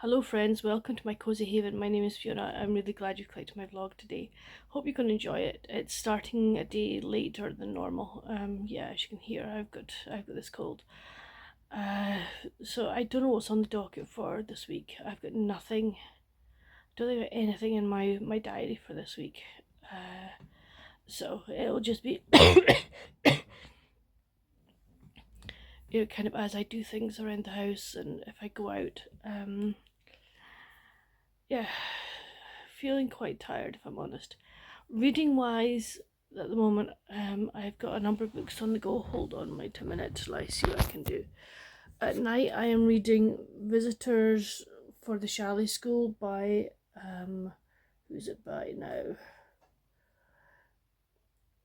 Hello friends, welcome to my cozy haven. My name is Fiona. I'm really glad you've clicked my vlog today. Hope you can enjoy it. It's starting a day later than normal. Yeah, as you can hear, I've got this cold. So I don't know what's on the docket for this week. I've got nothing. Don't think I've got anything in my diary for this week. So it'll just be kind of as I do things around the house and if I go out. Yeah, feeling quite tired if I'm honest. Reading wise, at the moment, I've got a number of books on the go. Hold on, wait a minute till I see what I can do. At night, I am reading Visitors for the Shalley School by, who's it by now?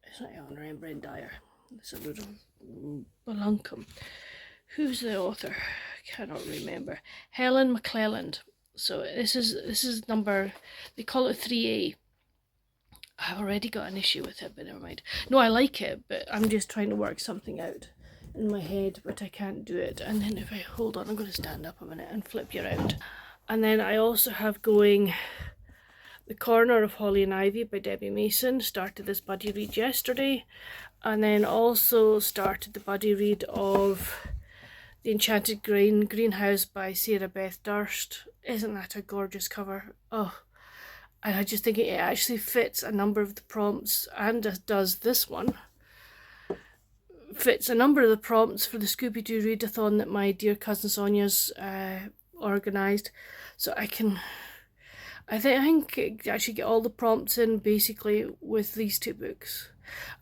It's not Eleanor and Brent Dyer. It's a load of balunkum. Who's the author? I cannot remember. Helen McClelland. So this is number, they call it 3A. I've already got an issue with it, but never mind. No, I like it, but I'm just trying to work something out in my head, but I can't do it. And then if I hold on, I'm going to stand up a minute and flip you around. And then I also have going The Corner of Holly and Ivy by Debbie Mason. Started this buddy read yesterday, and then also started the buddy read of The Enchanted Greenhouse by Sarah Beth Durst. Isn't that a gorgeous cover? Oh, and I just think it actually fits a number of the prompts, and does this one. Fits a number of the prompts for the Scooby-Doo readathon that my dear cousin Sonia's organised. So I think actually get all the prompts in basically with these two books.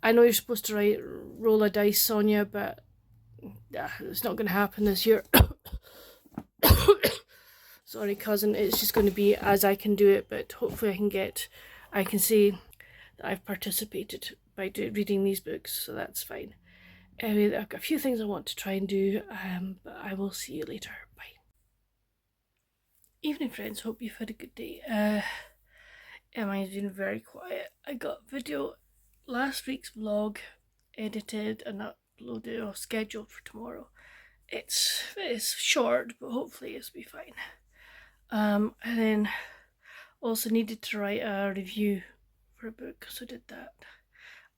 I know you're supposed to roll a dice, Sonia, but it's not going to happen this year. Sorry, cousin, it's just going to be as I can do it, but hopefully I can say that I've participated by reading these books, so that's fine. Anyway, I've got a few things I want to try and do, but I will see you later. Bye. Evening, friends. Hope you've had a good day. Mine's been very quiet. I got video, last week's vlog, edited and uploaded or scheduled for tomorrow. It's short, but hopefully it'll be fine. And then also needed to write a review for a book, so did that.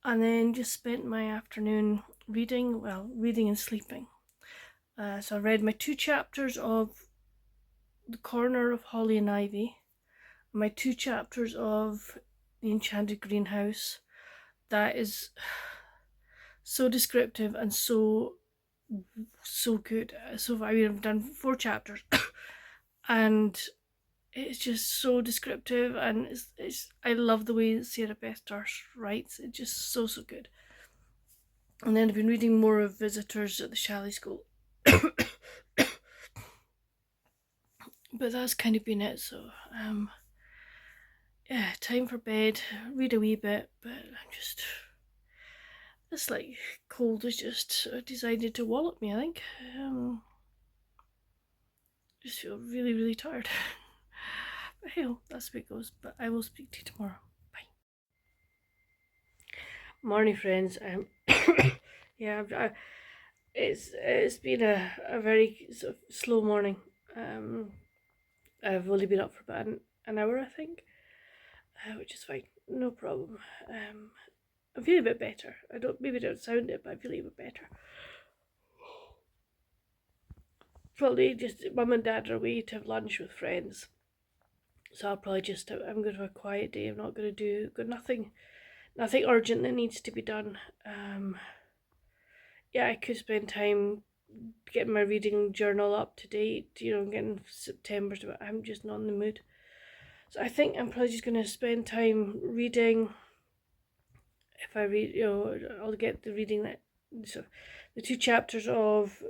And then just spent my afternoon reading and sleeping. So I read my 2 chapters of The Corner of Holly and Ivy, my 2 chapters of The Enchanted Greenhouse. That is so descriptive and so good. So I've done 4 chapters. And it's just so descriptive, and I love the way Sarah Beth Durst writes. It's just so good. And then I've been reading more of Visitors at the Shalley School. But that's kind of been it. So yeah, time for bed, read a wee bit, but I'm just, this like cold has just decided to wallop me, I think. Just feel really tired. But hey, that's the way it goes. But I will speak to you tomorrow. Bye. Morning, friends. Yeah, it's been a very sort of slow morning. I've only been up for about an hour, I think, which is fine, no problem. I'm feeling a bit better. Maybe don't sound it, but I'm feeling a bit better. Probably just mum and dad are away to have lunch with friends, so I'll probably I'm going to have a quiet day. I'm not going to got nothing urgent that needs to be done. Yeah, I could spend time getting my reading journal up to date, getting September's, but I'm just not in the mood. So I think I'm probably just going to spend time reading. If I read, I'll get the reading so the 2 chapters of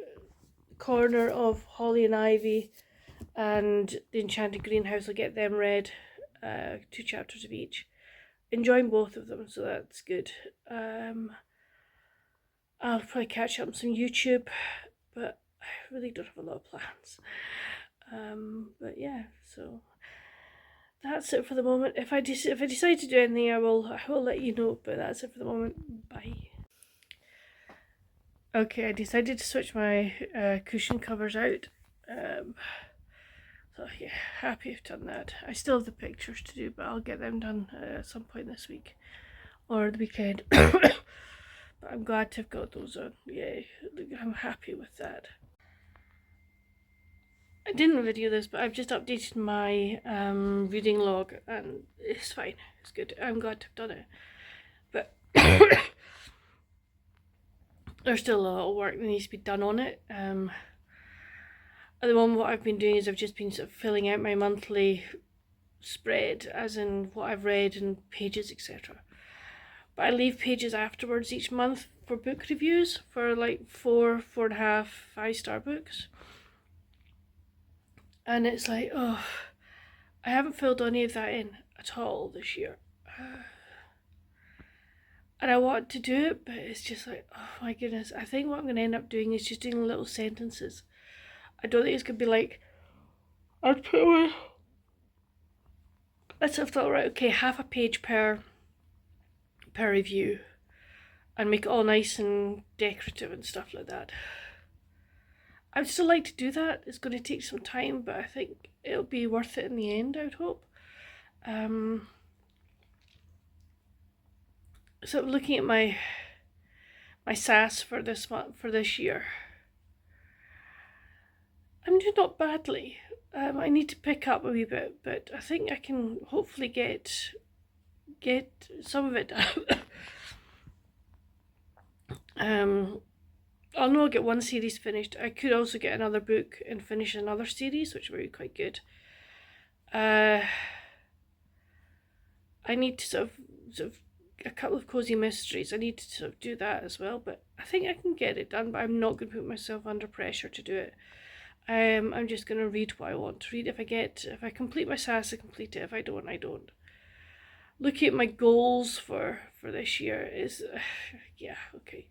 Corner of Holly and Ivy and The Enchanted Greenhouse. I'll get them read, 2 chapters of each. Enjoying both of them, so that's good. I'll probably catch up on some YouTube, but I really don't have a lot of plans. But yeah, so that's it for the moment. If I decide to do anything, I will let you know. But that's it for the moment. Bye. Okay, I decided to switch my cushion covers out. So yeah, happy I've done that. I still have the pictures to do, but I'll get them done at some point this week or the weekend. But I'm glad to have got those on. Yay, I'm happy with that. I didn't video this, but I've just updated my reading log, and it's fine. It's good. I'm glad to have done it. But there's still a lot of work that needs to be done on it. At the moment, what I've been doing is I've just been sort of filling out my monthly spread, as in what I've read and pages, etc. But I leave pages afterwards each month for book reviews for like 4.5, 5-star books. And it's like, oh, I haven't filled any of that in at all this year. And I want to do it, but it's just like, oh my goodness. I think what I'm going to end up doing is just doing little sentences. I don't think it's going to be like, I'd put away. Let's have thought, right, okay, half a page per review, and make it all nice and decorative and stuff like that. I'd still like to do that. It's going to take some time, but I think it'll be worth it in the end, I would hope. So looking at my SAS for this month, for this year, I'm doing not badly. I need to pick up a wee bit, but I think I can hopefully get some of it done. I'll know I'll get one series finished. I could also get another book and finish another series, which would be quite good. I need to sort of a couple of cozy mysteries. I need to sort of do that as well, but I think I can get it done, but I'm not going to put myself under pressure to do it. I'm just going to read what I want to read. If I complete my SAS, I complete it. If I don't, I don't. Looking at my goals for this year is, yeah, okay.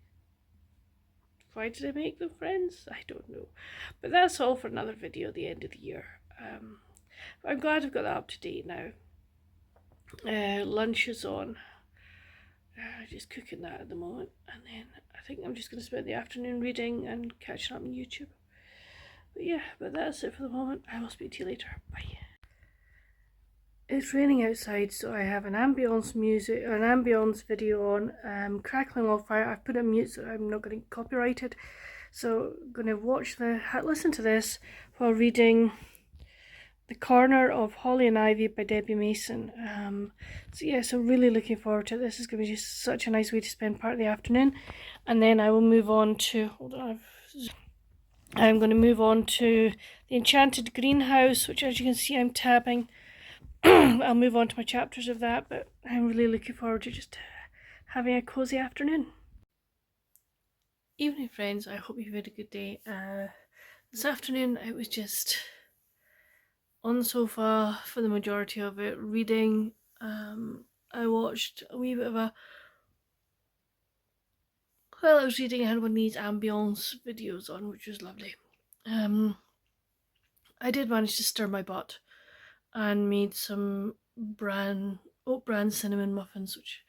Why did I make them, friends? I don't know. But that's all for another video at the end of the year. But I'm glad I've got that up to date now. Lunch is on. Just cooking that at the moment. And then I think I'm just going to spend the afternoon reading and catching up on YouTube. But yeah, but that's it for the moment. I will speak to you later. Bye. It's raining outside, so I have an ambience video on, crackling wildfire. I've put it on mute so I'm not going to copyright it. So I'm going to listen to this while reading The Corner of Holly and Ivy by Debbie Mason. So yeah, so really looking forward to it. This is going to be just such a nice way to spend part of the afternoon. And then I will move on to, I'm going to move on to The Enchanted Greenhouse, which as you can see I'm tabbing. I'll move on to my chapters of that, but I'm really looking forward to just having a cozy afternoon. Evening, friends. I hope you've had a good day. This afternoon I was just on the sofa for the majority of it, reading. I watched a wee bit of I was reading, I had one of these ambience videos on, which was lovely. I did manage to stir my butt and made some oat bran cinnamon muffins, which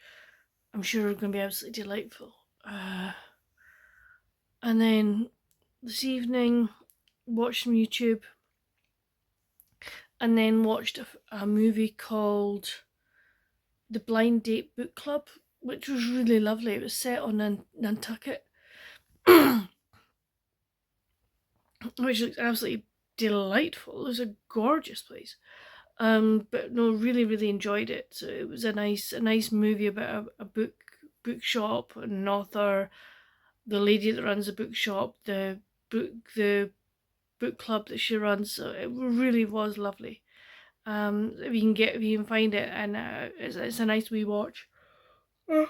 I'm sure are going to be absolutely delightful. And then this evening, watched some YouTube, and then watched a movie called The Blind Date Book Club, which was really lovely. It was set on Nantucket, which looks absolutely delightful. It was a gorgeous place. But no, really enjoyed it. So it was a nice movie about a bookshop, an author, the lady that runs the bookshop, the book club that she runs. So it really was lovely. If you can find it, and it's a nice wee watch. But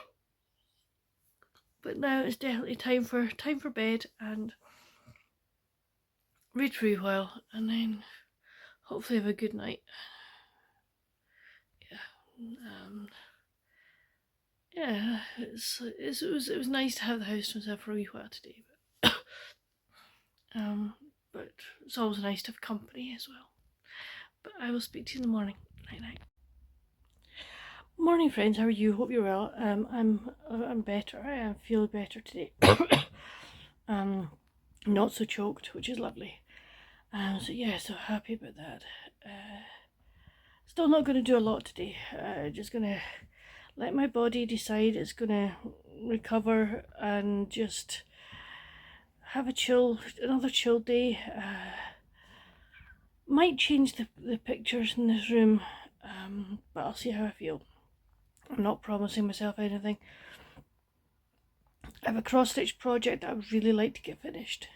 now it's definitely time for bed and read for a while, and then hopefully have a good night. Yeah, it was nice to have the house to myself for a wee while today, but it's always nice to have company as well. But I will speak to you in the morning. Night. Morning, friends. How are you? Hope you're well. I'm better. I feel better today. Not so choked, which is lovely. So yeah, so happy about that. Still not going to do a lot today. Just going to let my body decide it's going to recover and just have another chill day. Might change the pictures in this room, but I'll see how I feel. I'm not promising myself anything. I have a cross-stitch project that I would really like to get finished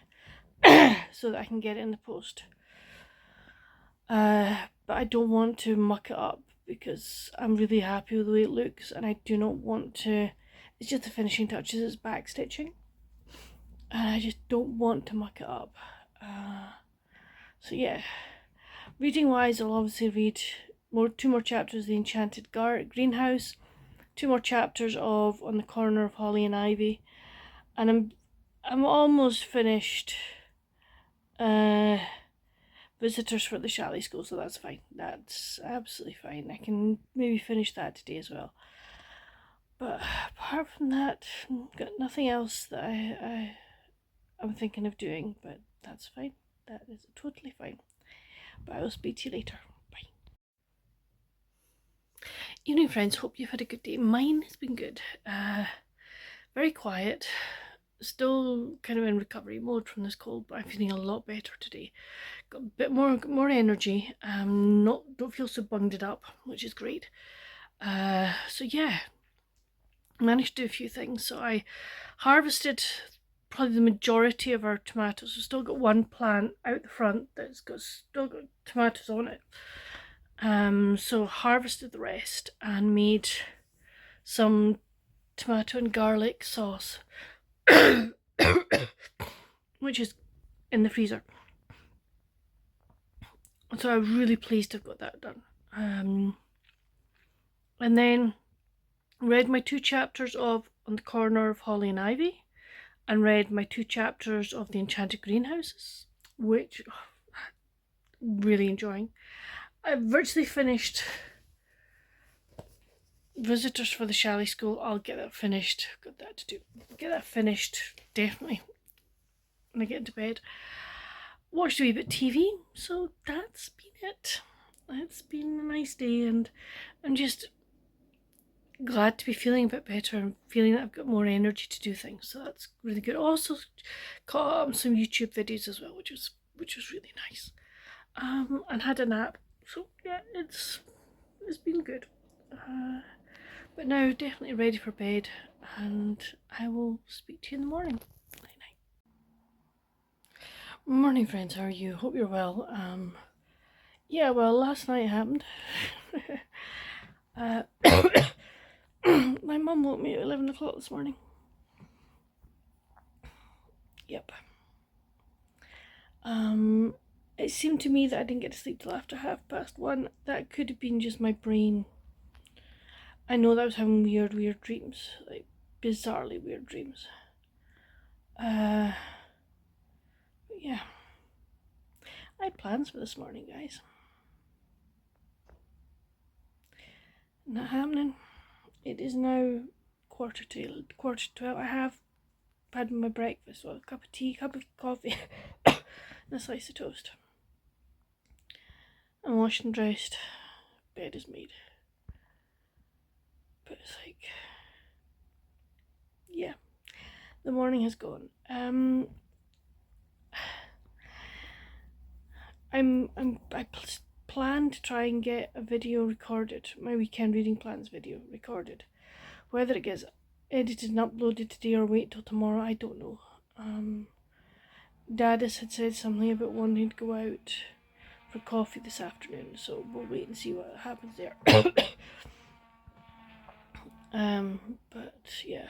so that I can get it in the post. But I don't want to muck it up because I'm really happy with the way it looks, and I do not want to. It's just the finishing touches, it's back stitching, and I just don't want to muck it up. So yeah, reading wise, I'll obviously read two more chapters of The Enchanted Greenhouse, 2 more chapters of On the Corner of Holly and Ivy, and I'm almost finished Visitors for the Chalet School, so that's fine. That's absolutely fine. I can maybe finish that today as well. But apart from that, I've got nothing else that I'm thinking of doing, but that's fine. That is totally fine. But I will speak to you later. Bye. Evening, friends. Hope you've had a good day. Mine has been good. Very quiet. Still kind of in recovery mode from this cold, but I'm feeling a lot better today. Got a bit more energy. Don't feel so bunged up, which is great. So yeah, managed to do a few things. So I harvested probably the majority of our tomatoes. We've still got one plant out the front that's still got tomatoes on it. So harvested the rest and made some tomato and garlic sauce, which is in the freezer. So I'm really pleased to have got that done. And then read my 2 chapters of On the Corner of Holly and Ivy, and read my 2 chapters of The Enchanted Greenhouses, which really enjoying. I've virtually finished Visitors for the Chalet School. I'll get that finished. Got that to do. Get that finished, definitely, when I get into bed. Watched a wee bit of TV, so that's been it. It's been a nice day, and I'm just glad to be feeling a bit better and feeling that I've got more energy to do things, so that's really good. Also caught up some YouTube videos as well, which was really nice. And had a nap, so yeah, it's been good. But now definitely ready for bed, and I will speak to you in the morning. Night night. Morning, friends. How are you? Hope you're well. Yeah, well, last night happened. My mum woke me at 11 o'clock this morning. Yep. It seemed to me that I didn't get to sleep till after 1:30. That could have been just my brain. I know that I was having weird dreams, like bizarrely weird dreams. But yeah, I had plans for this morning, guys. Not happening. It is now 12:15. I have had my breakfast, so a cup of tea, cup of coffee, and a slice of toast. I'm washed and dressed. Bed is made. But it's like, yeah, the morning has gone. I plan to try and get a video recorded, my weekend reading plans video recorded. Whether it gets edited and uploaded today or wait till tomorrow, I don't know. Dadis had said something about wanting to go out for coffee this afternoon, so we'll wait and see what happens there. But yeah.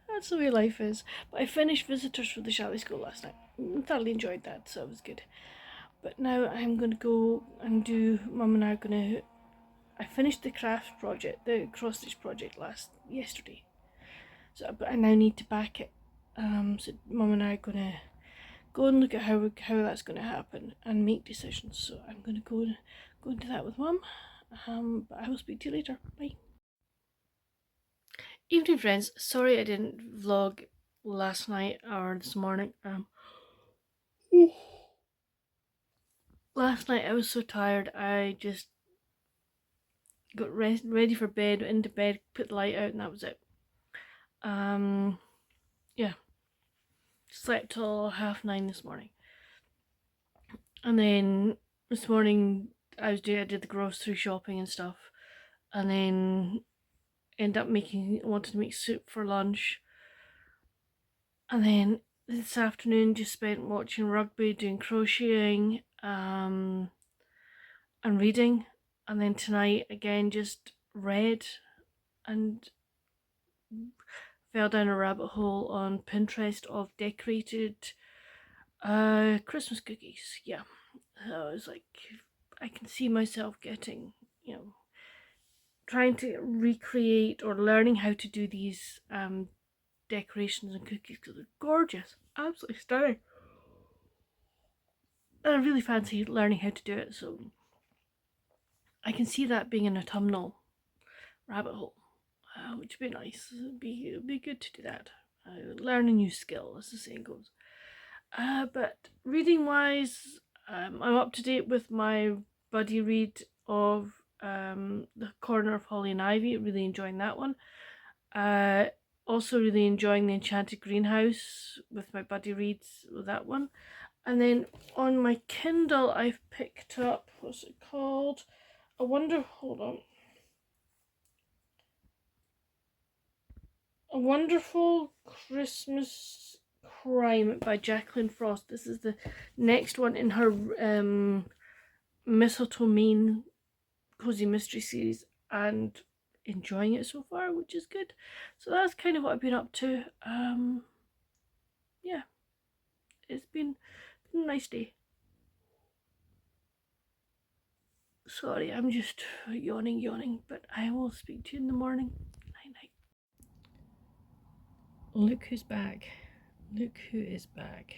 That's the way life is. But I finished Visitors for the Chalet School last night. Thoroughly enjoyed that, so it was good. But now I'm going to go and do, Mum and I are going to, I finished the craft project, the cross stitch project yesterday. So, but I now need to back it. So Mum and I are going to go and look at how that's going to happen and make decisions. So I'm going to go into that with Mum. But I will speak to you later. Bye. Evening, friends. Sorry I didn't vlog last night or this morning. Last night I was so tired, I just got ready for bed, went into bed, put the light out, and that was it. Yeah, slept till 9:30 this morning, and then this morning I did the grocery shopping and stuff, and then ended up wanted to make soup for lunch, and then this afternoon just spent watching rugby, doing crocheting, and reading, and then tonight again just read and fell down a rabbit hole on Pinterest of decorated Christmas cookies. Yeah, so I was like, I can see myself getting, trying to recreate or learning how to do these decorations and cookies because they're gorgeous, absolutely stunning. And I really fancy learning how to do it, so I can see that being an autumnal rabbit hole, which would be nice. It'd be good to do that. Learn a new skill, as the saying goes. But reading wise, I'm up to date with my buddy read of The Corner of Holly and Ivy. Really enjoying that one. Also really enjoying The Enchanted Greenhouse with my buddy reads with that one. And then on my Kindle, I've picked up, what's it called? Hold on. A Wonderful Christmas Crime by Jacqueline Frost. This is the next one in her Mistletoe Main Cozy Mystery series, and enjoying it so far, which is good. So that's kind of what I've been up to. Yeah, it's been a nice day. Sorry, I'm just yawning, but I will speak to you in the morning. Night night. Look who's back. Look who is back.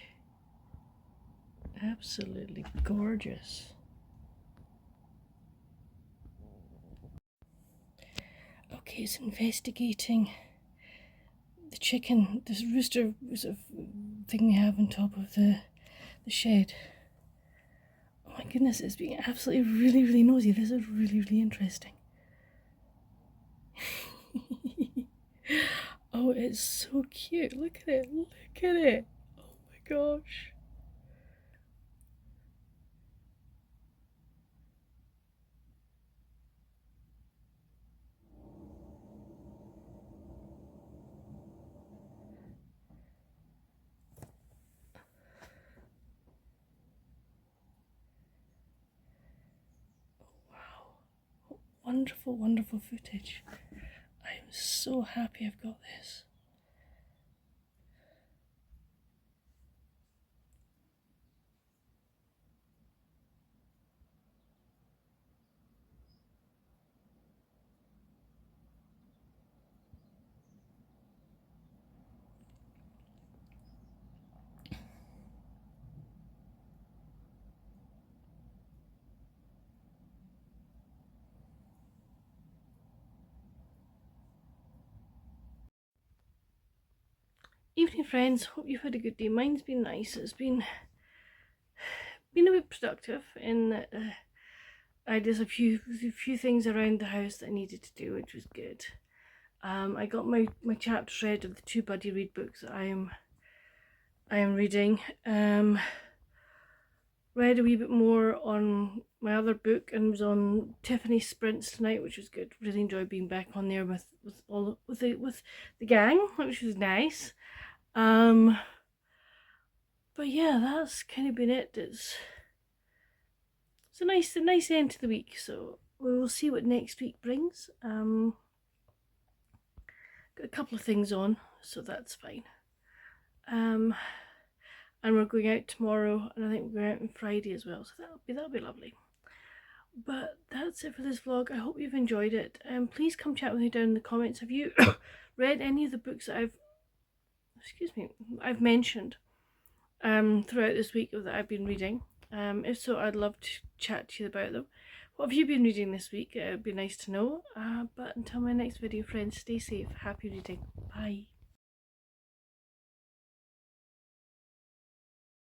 Absolutely gorgeous. Okay, it's investigating the chicken, this rooster thing we have on top of the shed. Oh my goodness, it's being absolutely really nosy. This is really interesting. Oh, it's so cute. Look at it. Look at it. Oh my gosh. Wow. Wonderful footage. I'm so happy I've got this. Evening, friends. Hope you've had a good day. Mine's been nice. It's been a bit productive in that I did a few things around the house that I needed to do, which was good. I got my chapters read of the 2 buddy read books that I am reading. Read a wee bit more on my other book and was on Tiffany's Sprints tonight, which was good. Really enjoyed being back on there with the gang, which was nice. But yeah, that's kind of been it. It's a nice end to the week, so we will see what next week brings. Got a couple of things on, so that's fine. And we're going out tomorrow, and I think we're going out on Friday as well, so that'll be lovely. But that's it for this vlog. I hope you've enjoyed it. Please come chat with me down in the comments. Have you read any of the books that I've mentioned throughout this week that I've been reading? If so, I'd love to chat to you about them. What have you been reading this week? It would be nice to know. But until my next video, friends, stay safe. Happy reading. Bye.